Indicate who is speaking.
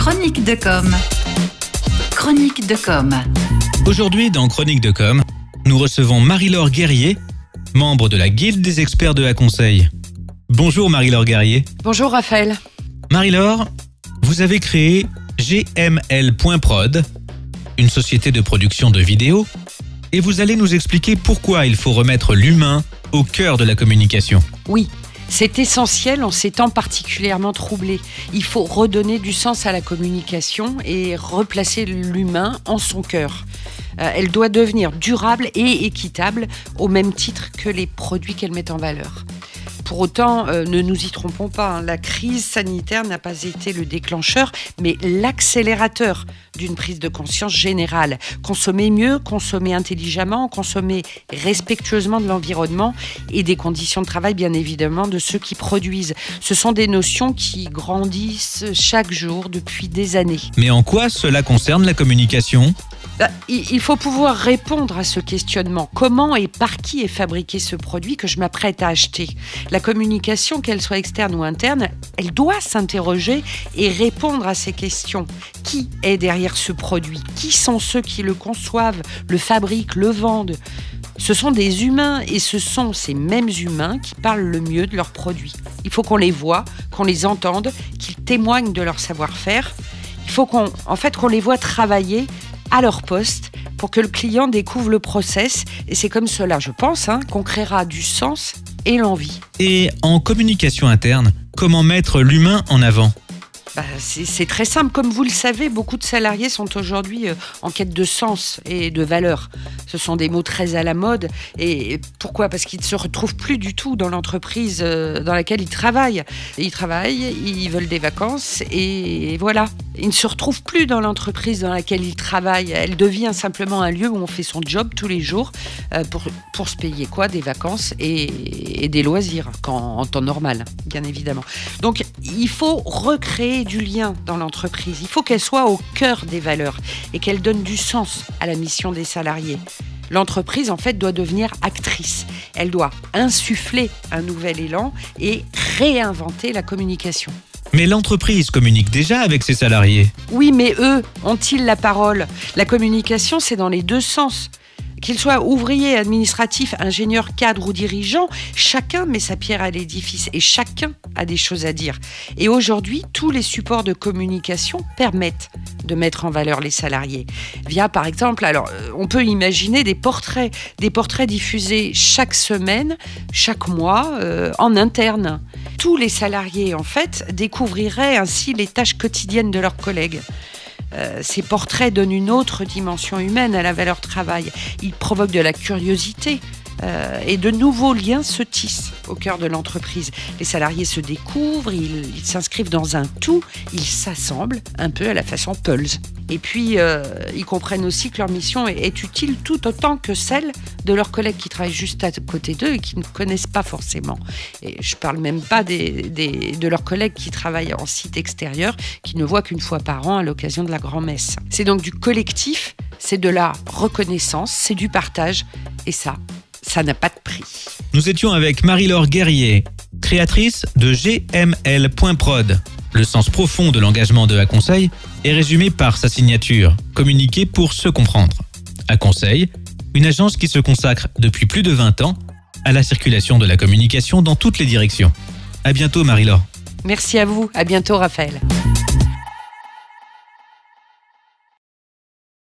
Speaker 1: Chronique de com. Chronique de com.
Speaker 2: Aujourd'hui, dans Chronique de com, nous recevons Marie-Laure Guerrier, membre de la Guilde des experts de Conseil. Bonjour Marie-Laure Guerrier.
Speaker 3: Bonjour Raphaël.
Speaker 2: Marie-Laure, vous avez créé GML.prod, une société de production de vidéos, et vous allez nous expliquer pourquoi il faut remettre l'humain au cœur de la communication.
Speaker 3: Oui, c'est essentiel en ces temps particulièrement troublés. Il faut redonner du sens à la communication et replacer l'humain en son cœur. Elle doit devenir durable et équitable au même titre que les produits qu'elle met en valeur. Pour autant, ne nous y trompons pas, la crise sanitaire n'a pas été le déclencheur, mais l'accélérateur d'une prise de conscience générale. Consommer mieux, consommer intelligemment, consommer respectueusement de l'environnement et des conditions de travail, bien évidemment, de ceux qui produisent. Ce sont des notions qui grandissent chaque jour depuis des années.
Speaker 2: Mais en quoi cela concerne la communication ?
Speaker 3: Il faut pouvoir répondre à ce questionnement. Comment et par qui est fabriqué ce produit que je m'apprête à acheter ? La communication, qu'elle soit externe ou interne, elle doit s'interroger et répondre à ces questions. Qui est derrière ce produit ? Qui sont ceux qui le conçoivent, le fabriquent, le vendent ? Ce sont des humains et ce sont ces mêmes humains qui parlent le mieux de leurs produits. Il faut qu'on les voie, qu'on les entende, qu'ils témoignent de leur savoir-faire. Il faut qu'on les voit travailler à leur poste pour que le client découvre le process. Et c'est comme cela, je pense, qu'on créera du sens et l'envie.
Speaker 2: Et en communication interne, comment mettre l'humain en avant ?
Speaker 3: C'est très simple. Comme vous le savez, beaucoup de salariés sont aujourd'hui en quête de sens et de valeur. Ce sont des mots très à la mode. Et pourquoi ? Parce qu'ils ne se retrouvent plus du tout dans l'entreprise dans laquelle ils travaillent. Ils travaillent, ils veulent des vacances et voilà. Ils ne se retrouvent plus dans l'entreprise dans laquelle ils travaillent. Elle devient simplement un lieu où on fait son job tous les jours pour se payer quoi ? Des vacances et des loisirs en temps normal, bien évidemment. Donc, il faut recréer du lien dans l'entreprise. Il faut qu'elle soit au cœur des valeurs et qu'elle donne du sens à la mission des salariés. L'entreprise, en fait, doit devenir actrice. Elle doit insuffler un nouvel élan et réinventer la communication.
Speaker 2: Mais l'entreprise communique déjà avec ses salariés.
Speaker 3: Oui, mais eux, ont-ils la parole ? La communication, c'est dans les deux sens. Qu'ils soient ouvriers, administratifs, ingénieurs, cadres ou dirigeants, chacun met sa pierre à l'édifice et chacun a des choses à dire. Et aujourd'hui, tous les supports de communication permettent de mettre en valeur les salariés. Via, par exemple, on peut imaginer des portraits diffusés chaque semaine, chaque mois, en interne. Tous les salariés, en fait, découvriraient ainsi les tâches quotidiennes de leurs collègues. Ces portraits donnent une autre dimension humaine à la valeur travail. Ils provoquent de la curiosité et de nouveaux liens se tissent au cœur de l'entreprise. Les salariés se découvrent, ils s'inscrivent dans un tout, ils s'assemblent un peu à la façon Pulse. Et puis, ils comprennent aussi que leur mission est utile tout autant que celle de leurs collègues qui travaillent juste à côté d'eux et qui ne connaissent pas forcément. Et je ne parle même pas de leurs collègues qui travaillent en site extérieur, qui ne voient qu'une fois par an à l'occasion de la grand-messe. C'est donc du collectif, c'est de la reconnaissance, c'est du partage, et ça n'a pas de prix.
Speaker 2: Nous étions avec Marie-Laure Guerrier, créatrice de GML.prod. Le sens profond de l'engagement de Conseil est résumé par sa signature, communiquer pour se comprendre. Conseil, une agence qui se consacre depuis plus de 20 ans à la circulation de la communication dans toutes les directions. À bientôt Marie-Laure.
Speaker 3: Merci à vous, à bientôt Raphaël.